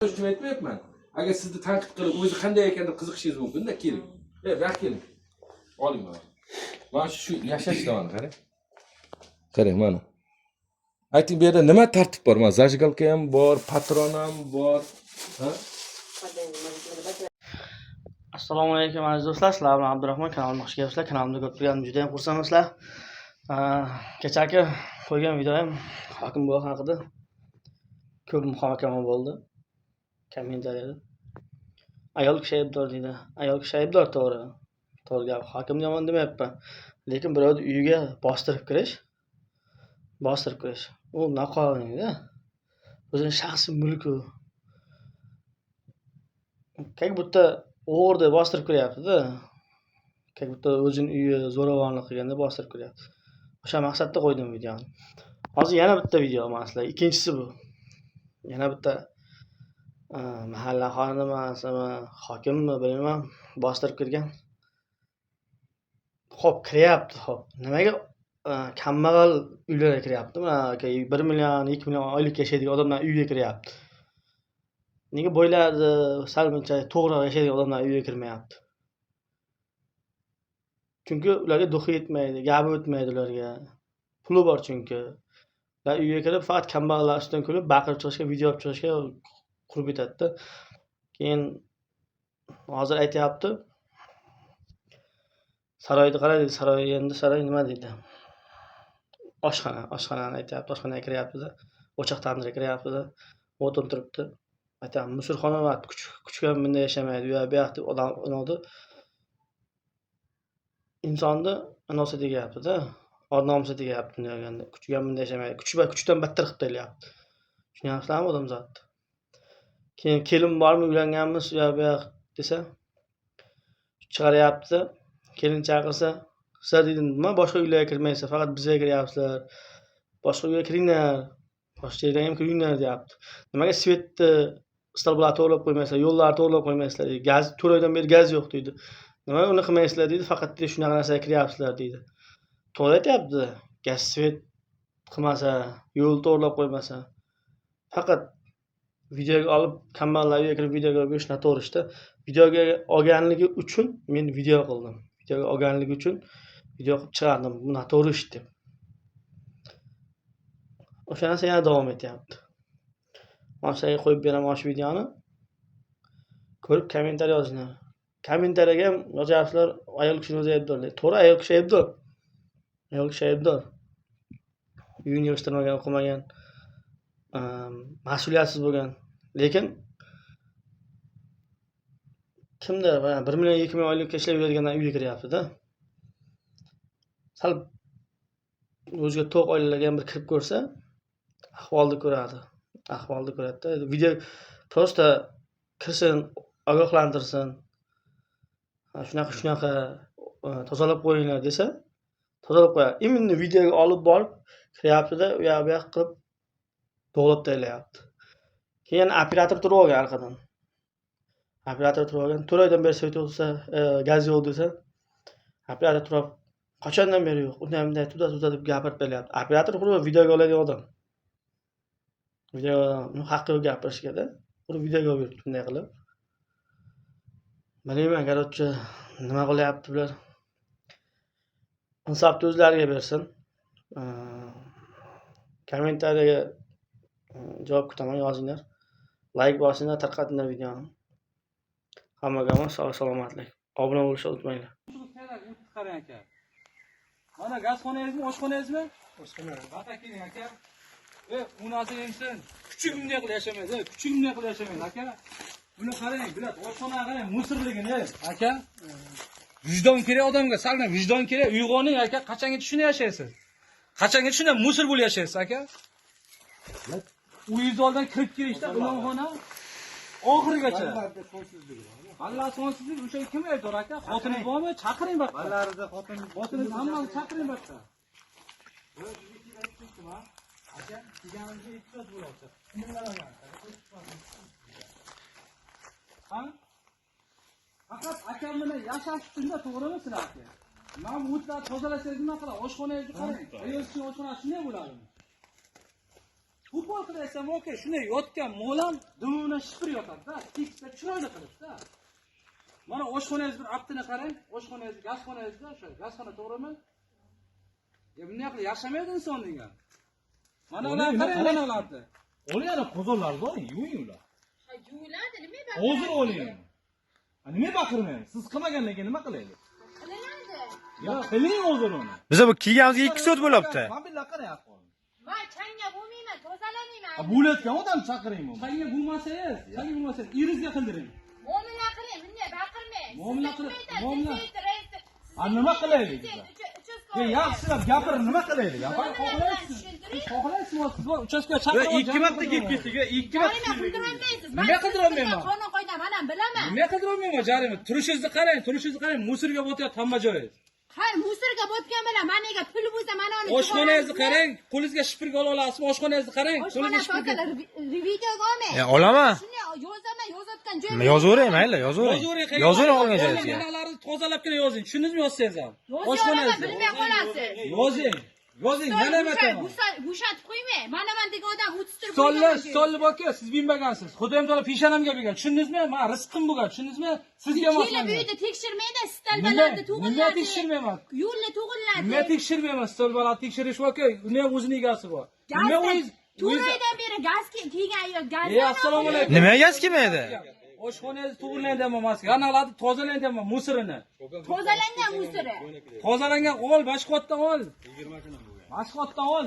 Uchun aytmayapman. Agar sizni tanqid qilib, o'zi qanday ekan deb qiziqishingiz mumkin-da, keling. Bak keling. Oling mana. Mana shu yashash davoni qarang. Qarang mana. Ayting, bu yerda nima tartib bor? Mana zajgalka ham bor, patron ham bor. Ha? Assalomu alaykum aziz do'stlar, sizlar bilan Abdurahmon kanalimga xush kelibsizlar. Kanalimda ko'rib turganim juda ham xursandman sizlar. Kechagi qo'ygan videoyim hokim buva haqida ko'p muhokama bo'ldi. Kommentariyada. Ayol kishi aybdor deydi. Ayol kishi aybdor, to'g'ri. To'g'ri gap. Hokim yomon demayapman. Lekin birovni uyiga bostirib kirish. U noqonuniy-da. O'zining shaxsiy mulki. Как будто o'g'irda bostirib kiryapti-da. Как будто o'zining uyi zo'ravonlik qilganda bostirib kiryapti. O'sha maqsadda qo'ydim videoni. Hozir yana bitta video masala. Ikkinchisi bu. Yana bitta mahalla xonimimi, hokimmi bilmayman, bostirib kirgan. Xo'p, kiryapti, xo'p. Nimaga kambag'al uylarga kiryapti? Mana 1 million, 2 million oylik yashaydigan odamlar uyiga kiryapti. Nega bo'yladi, salmuncha to'g'ri yashaydigan odamlar uyiga kirmayapti? Chunki ularga duxi yetmaydi, gapi o'tmaydi ularga. Puli bor chunki. Ular uyga kirib faqat kambag'allar ustidan kulib, baqirib chiqishga, video olib chiqishga qurib ketadi-da. Keyin hozir aytayapti. Saroyni qaraydi, saroy nima deydi? Oshxonani aytayapti, oshxonaga kiryapti-da. O'choq tandirga kiryapti-da. O'tin turibdi. Aytamiz, musulxona va kuchuk ham bunday yashamaydi. Bu yoqda odam unodi. Insonni anosi deyapti-da. Odnomsi deyapti bunday olganda. Kuchuk ham bunday yashamaydi. Kuchukdan battar qilib taylayapti. Tushunyapsizlarmi odamzodni? Keyin kelin bormi, uylanganmiz, bu yoq desa, chiqaryapti. Kelin chaqirsa, sizlar deydi, nima boshqa uylarga kirmaysiz, faqat bizga kiryapsizlar. Boshqa uyga kiringlar. Boshqa yerga ham kiringlar deyapti. Nimaga svetni stolbalarni to'g'rilab qo'ymaysizlar, yo'llarni to'g'rilab qo'ymaysizlar deydi. Gaz 4 oydan beri gaz yo'q deydi. Nima uni qilmaysizlar deydi, faqat shunaqa narsaga kiryapsizlar deydi. To'g'ri aytayapti. Gaz svet qilmasa, yo'l to'g'rilab qo'ymasa, faqat videoga olib kambag'allar uyga kirib videoga olish noto'g'ri. Videoga olganligi uchun men video qildim. Videoga olganligi uchun video qilib chiqardim. Bu noto'g'ri ish deb. O'sha narsa yana davom etyapti. Mashinaga qo'yib beraman shu videoni. Ko'rib kommentariy yozinglar. Kommentariyaga ham yozayapsizlar, ayol kishini o'zi aybdor deb. To'g'ri, ayol kishi aybdor. Ayol kishi aybdor. Uyini yig'ishtirmagan, o'qimagan, mas'uliyatsiz bo'lgan. Lekin kimdir 1 million, 2 million oylik ishlab yuradiganlar uyga kiryapti-da. Sal o'ziga to'q oilalarga ham bir kirib ko'rsa, ahvolni ko'radi. Ahvolni ko'radi-da. Video prosta kirsin, ogohlantirsin. Shunaqa tozalab qo'yinglar desa, tozalab qo'yadi. Imminni videoga olib borib kiryapti-da, u yoq bu yoq qilib to'g'rilab taylayapti. Keyin operator turib olgan arqadan. Operator turib olgan. 4 oydan beri svet yo'q desa, gaz yo'q desa, operator turib qachondan beri yo'q. Unday tuda deb gapirib beryapti. Operator qurib videoga oladigan odam. Videoga haqqi yo'q gapirishga-da. Qurib videoga olib bunday qilib. Bilmayman, qaroqchi nima qilyapti bular? Insofni o'zlariga bersin. Kommentariyaga javob kutaman, yozinglar. Like bosinglar, tarqatinglar videoni. Hammaga sog' salomatlik. Obuna bo'lishni unutmanglar. Qarang aka. Mana gazxonangizmi, oshxonangizmi? Oshxona. Aka keling aka. Bu narsaga inson kuchuk bunday qilib yashamaydi, kuchuk bunday qilib yashamaydi aka. Buni qarang, bular oshxonaga qarang, musirligini aka. Vijdon kerak odamga, saldan vijdon kerak. Uyg'oning aka, qachongacha shuni yashaysiz? Qachongacha shunday musir bo'lib yashaysiz aka? Uyingiz oldidan kirib kelishda ulonxona oxirigacha. Allah sonsizlik o'sha kim aybdor aka? Xotiningiz bormi? Chaqiring baqqa. Ballarida xotiningiz hammani chaqiring baqqa. Aka, deganimizga ehtiyoj bo'lyapti. Kimlarman? Ha? Faqat akam bilan yashash uchun to'g'rimi sizlar aka? Mana bu o'tlarni tozalasangiz nima qiladi? Oshxonangizni qarang. Ayol kishi oshxonasi shunday bo'ladimi? Futbol qilaysam okey, shunday yotgan mo'lam dumini shipir yotadi-da, tekisda chiroyli qilibdi-da. Mana oshxonangiz bir aptini qarang, oshxonangiz, gazxonangizda, o'sha gazxona to'g'rimi? Bunday qilib yashamaydi inson degan. Mana ular qarang, mana ularni. Olayana qozonlar bor, yuving ular. Ha, yuviladi, nima baqirmaydi? Hozir oling. Nima baqirmayman? Siz qilmagandan keyin nima qilaylik? Qilinadi. Ya, qiling hozir uni. Biza bu kiyganimizga 2 soat bo'libdi. Mobillar qarayapti. Va changga bo'lmayman, tozalamayman. Bo'layotgan odam chaqiring buni. Changga bo'lmasangiz, irizga qildiring. Muomala qiling, bunday baqirmang. Muomala qilib, muomala. Nima qilaylik biz? Yaxshilab gapir, nima qilaylik? Xohlaysizmi, siz bor uchastka chaqirib. 2 marta kelib ketdik, 2 marta. Nima qildirolmayman? Qonun qoida mana bilaman. Nima qildirolmayman jarima? Turishingizni qarang, musorga bo'tyapti hamma joyi. Hay, musorga botgan bilan maniga pul bo'lsa mana uni. Oshxonangizni qarang, qo'lingizga shipirga ola olasizmi? Oshxonangizni qarang, qo'lingizga shipirga. Videoga olmang. Olaman. Shunday yozaman, yozayotgan joyim. Yozavering, mayli, yozavering. Yozavering olgan joyingizga. Manalarni tozalabgina yozing. Tushundingizmi yozsangiz ham? Oshxonangizni bilmay qolasiz. Yozing. Mana aytaman. Bo'shatib qo'ymang. Mana degan odam 30 turib. Solli aka, siz bilmagansiz. Xudoyim taolo peshonamga bergan. Tushundingizmi? Men rizqim bo'lgan. Tushundingizmi? Sizga emas. Kelib uyda tekshirmaydi, stolbalarni tug'iladi. Nima tekshirmayman? Yo'lni tug'iladi. Nima tekshirmayman? Stolbalarni tekshirish aka. Uni ham o'zining egasi bor. Nima o'zingiz? 4 oydan beri gaz kelgan gaz. Assalomu alaykum. Nimaga gaz kelmaydi? Oshxonangizni to'g'irlang deyapman, ganalarni tozalang deyapman, musirini. Tozalangan musori. Tozalangan ol, boshqa qotdan ol. 20 kina bo'lgan. Boshqa qotdan ol.